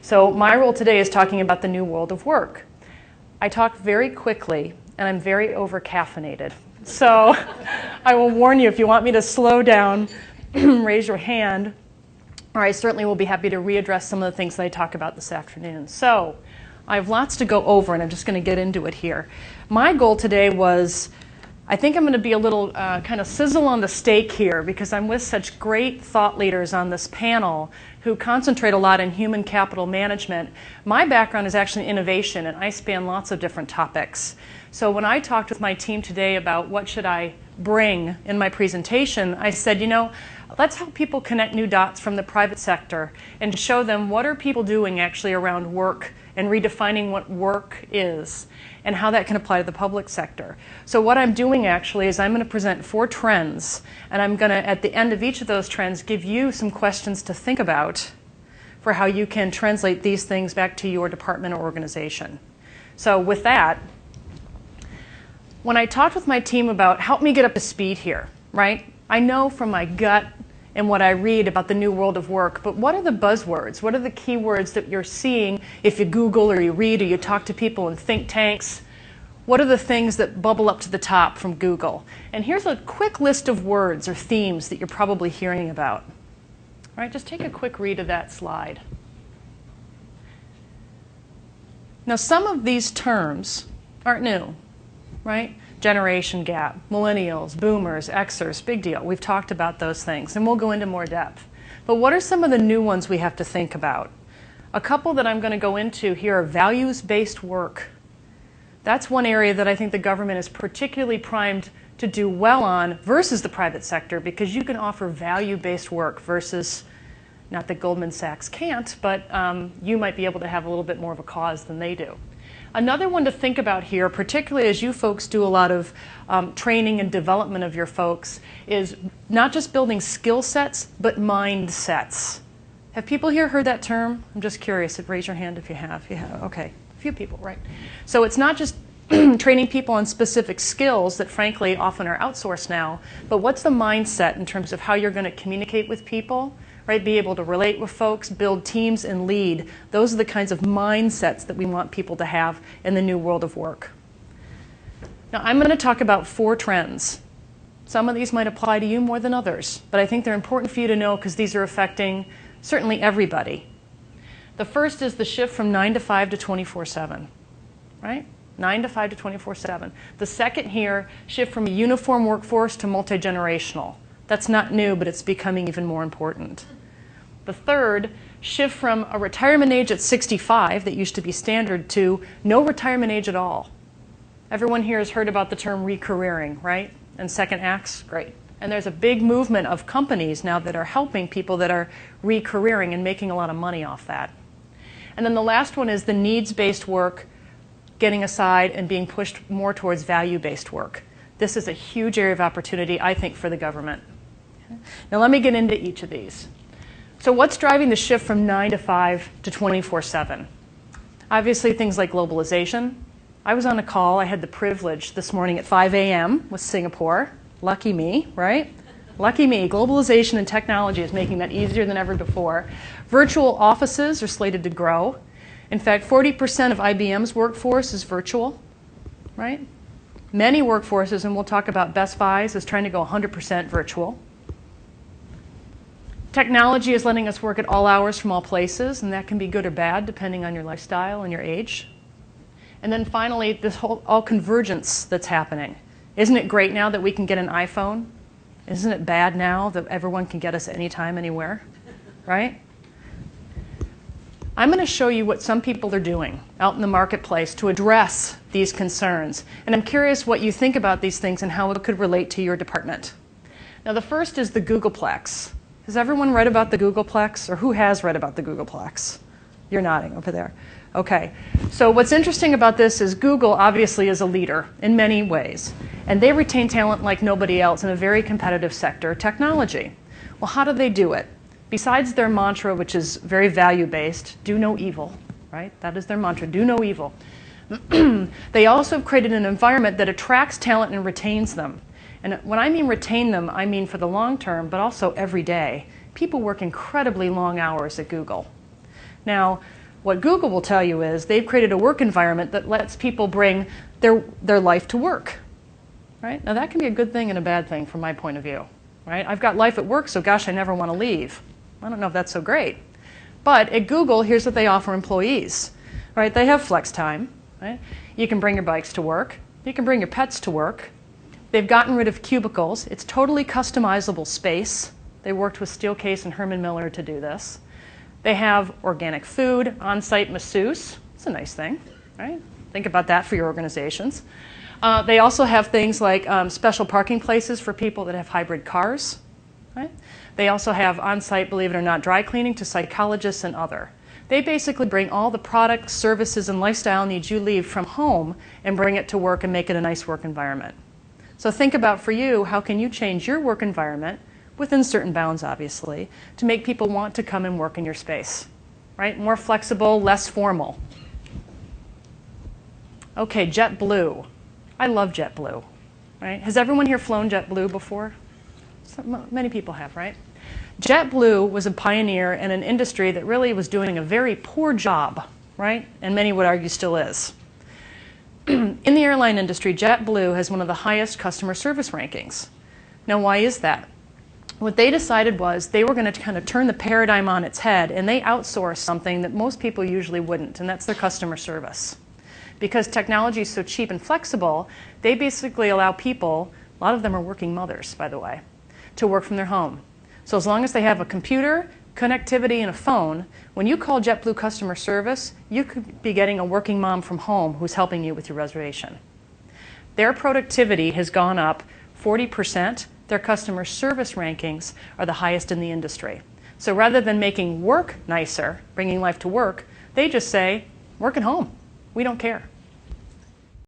So my role today is talking about the new world of work. I talk very quickly, and I'm very over-caffeinated. So I will warn you, if you want me to slow down, raise your hand, or I certainly will be happy to readdress some of the things that I talk about this afternoon. So I have lots to go over, and I'm just going to get into it here. My goal today was, I think I'm going to be a little kind of sizzle on the steak here, because I'm with such great thought leaders on this panel who concentrate a lot in human capital management. My background is actually innovation, and I span lots of different topics. So when I talked with my team today about what should I bring in my presentation, I said, you know, let's help people connect new dots from the private sector and show them what are people doing actually around work and redefining what work is and how that can apply to the public sector. So what I'm doing actually is I'm going to present 4 trends, and I'm going to, at the end of each of those trends, give you some questions to think about for how you can translate these things back to your department or organization. So with that, when I talked with my team about help me get up to speed here, right? I know from my gut and what I read about the new world of work, but what are the buzzwords? What are the keywords that you're seeing if you Google or you read or you talk to people in think tanks? What are the things that bubble up to the top from Google? And here's a quick list of words or themes that you're probably hearing about. All right, just take a quick read of that slide. Now, some of these terms aren't new, right? Generation gap, millennials, boomers, Xers, big deal. We've talked about those things, and we'll go into more depth. But what are some of the new ones we have to think about? A couple that I'm going to go into here are values-based work. That's one area that I think the government is particularly primed to do well on versus the private sector, because you can offer value-based work versus, not that Goldman Sachs can't, but you might be able to have a little bit more of a cause than they do. Another one to think about here, particularly as you folks do a lot of training and development of your folks, is not just building skill sets, but mindsets. Have people here heard that term? I'm just curious. Raise your hand if you have. You have. Okay, a few people, right? So it's not just training people on specific skills that frankly often are outsourced now, but what's the mindset in terms of how you're going to communicate with people, right? Be able to relate with folks, build teams, and lead. Those are the kinds of mindsets that we want people to have in the new world of work. Now, I'm going to talk about 4 trends. Some of these might apply to you more than others, but I think they're important for you to know because these are affecting certainly everybody. The first is the shift from 9 to 5 to 24/7, right? 9 to 5 to 24/7. The second here, shift from a uniform workforce to multi-generational. That's not new, but it's becoming even more important. The third, shift from a retirement age at 65 that used to be standard to no retirement age at all. Everyone here has heard about the term re-careering, right? And second acts, great. And there's a big movement of companies now that are helping people that are re-careering and making a lot of money off that. And then the last one is the needs-based work getting aside and being pushed more towards value-based work. This is a huge area of opportunity, I think, for the government. Now let me get into each of these. So what's driving the shift from 9 to 5 to 24/7? Obviously things like globalization. I was on a call, I had the privilege this morning at 5 a.m. with Singapore. Lucky me, right? Lucky me. Globalization and technology is making that easier than ever before. Virtual offices are slated to grow. In fact, 40% of IBM's workforce is virtual, right? Many workforces, and we'll talk about Best Buys, is trying to go 100% virtual. Technology is letting us work at all hours from all places, and that can be good or bad depending on your lifestyle and your age. And then finally, this whole all convergence that's happening. Isn't it great now that we can get an iPhone? Isn't it bad now that everyone can get us anytime, anywhere, right? I'm going to show you what some people are doing out in the marketplace to address these concerns. And I'm curious what you think about these things and how it could relate to your department. Now, the first is the Googleplex. Has everyone read about the Googleplex? Or who has read about the Googleplex? You're nodding over there. Okay. So what's interesting about this is Google obviously is a leader in many ways. And they retain talent like nobody else in a very competitive sector, technology. Well, how do they do it? Besides their mantra, which is very value-based, do no evil, right? That is their mantra, do no evil. They also have created an environment that attracts talent and retains them. And when I mean retain them, I mean for the long term, but also every day. People work incredibly long hours at Google. Now, What Google will tell you is they've created a work environment that lets people bring their life to work. Right? Now that can be a good thing and a bad thing from my point of view. Right? I've got life at work, so gosh, I never want to leave. I don't know if that's so great. But at Google, here's what they offer employees. Right? They have flex time. Right? You can bring your bikes to work. You can bring your pets to work. They've gotten rid of cubicles. It's totally customizable space. They worked with Steelcase and Herman Miller to do this. They have organic food, on-site masseuse. It's a nice thing, right? Think about that for your organizations. They also have things like special parking places for people that have hybrid cars. Right? They also have on-site, believe it or not, dry cleaning to psychologists and other. They basically bring all the products, services, and lifestyle needs you leave from home and bring it to work and make it a nice work environment. So think about for you, how can you change your work environment, within certain bounds obviously, to make people want to come and work in your space. Right? More flexible, less formal. Okay, JetBlue. I love JetBlue. Right? Has everyone here flown JetBlue before? Many people have, right? JetBlue was a pioneer in an industry that really was doing a very poor job, right? And many would argue still is. In the airline industry, JetBlue has one of the highest customer service rankings. Now, why is that? What they decided was they were going to kind of turn the paradigm on its head, and they outsourced something that most people usually wouldn't, and that's their customer service. Because technology is so cheap and flexible, they basically allow people, a lot of them are working mothers, by the way, to work from their home. So as long as they have a computer, connectivity, and a phone, when you call JetBlue customer service, you could be getting a working mom from home who's helping you with your reservation. Their productivity has gone up 40%. Their customer service rankings are the highest in the industry. So rather than making work nicer, bringing life to work, they just say, work at home. We don't care.